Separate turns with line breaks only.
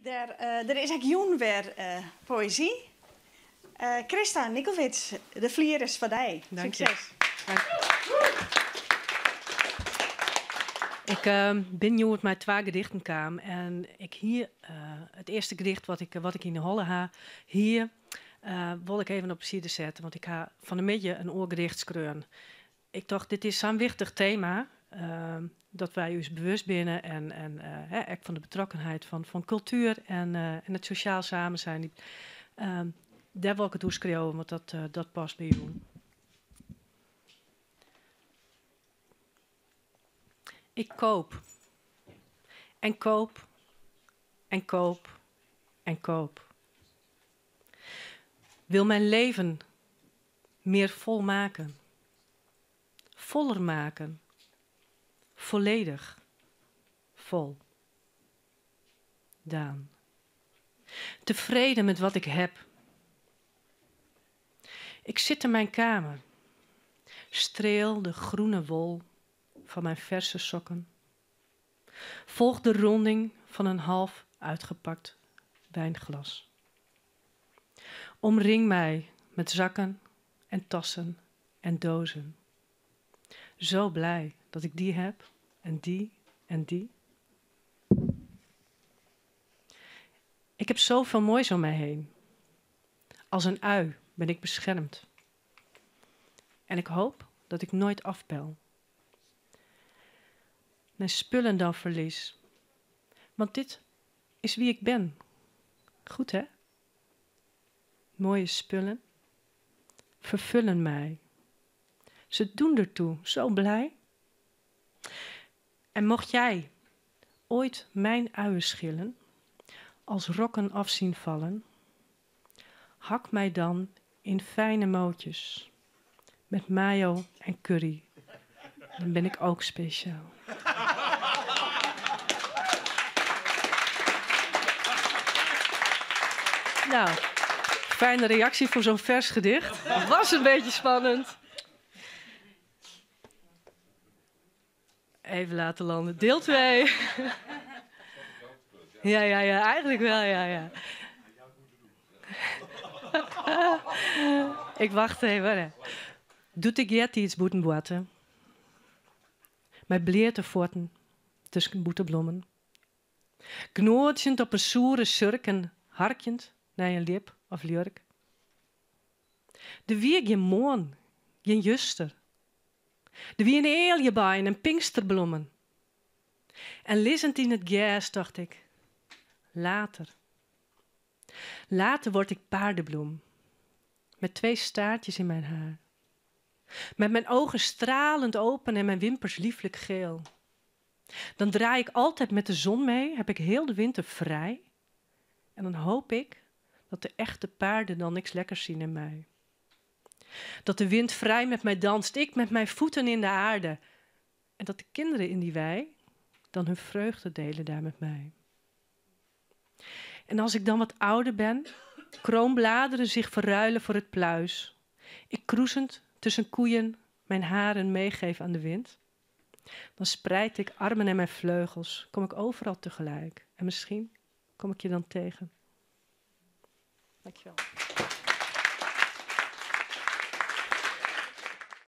Er is ook joen weer poëzie. Christa Nikolwits, de vlier is van jij.
Dank
Succes.
Ik ben nu met mijn 2 gedichten kwam en ik hier het eerste gedicht wat ik in de holle ha hier wil ik even op zijde zetten, want ik ga van de midden een oorgedicht schreeuwen. Ik dacht, dit is zo'n wichtig thema dat wij ons bewust binnen en ook van de betrokkenheid van cultuur en het sociaal samen zijn. Daar wil ik het schreeuwen, want dat past bij jou. Ik koop. En koop. En koop. En koop. Wil mijn leven meer vol maken. Voller maken. Volledig. Vol. Daan. Tevreden met wat ik heb. Ik zit in mijn kamer. Streel de groene wol van mijn verse sokken. Volg de ronding van een half uitgepakt wijnglas. Omring mij met zakken en tassen en dozen. Zo blij dat ik die heb en die en die. Ik heb zoveel moois om mij heen. Als een ui ben ik beschermd. En ik hoop dat ik nooit afbel. Mijn spullen dan verlies. Want dit is wie ik ben. Goed, hè? Mooie spullen vervullen mij. Ze doen ertoe, zo blij. En mocht jij ooit mijn uien schillen, als rokken af zien vallen, hak mij dan in fijne mootjes, met mayo en curry. Dan ben ik ook speciaal. Nou, fijne reactie voor zo'n vers gedicht. Was een beetje spannend. Even laten landen. Deel 2. Ja, eigenlijk wel, ja. Ik wacht even. Hè. Doet ik jet iets boeten boeten? Mij bleerte voeten tussen boetenblommen. Knootjend op een soere surk en harkjend naar een lip of jurk. De wie geen moon, geen juster. De wie een eelje bij en pinksterbloemen. En lissend in het gas dacht ik, later word ik paardenbloem. Met 2 staartjes in mijn haar. Met mijn ogen stralend open en mijn wimpers lieflijk geel. Dan draai ik altijd met de zon mee, heb ik heel de winter vrij. En dan hoop ik dat de echte paarden dan niks lekkers zien in mij. Dat de wind vrij met mij danst, ik met mijn voeten in de aarde. En dat de kinderen in die wei dan hun vreugde delen daar met mij. En als ik dan wat ouder ben, kroonbladeren zich verruilen voor het pluis. Ik kroezend tussen koeien mijn haren meegeef aan de wind. Dan spreid ik armen en mijn vleugels, kom ik overal tegelijk. En misschien kom ik je dan tegen. Dankjewel.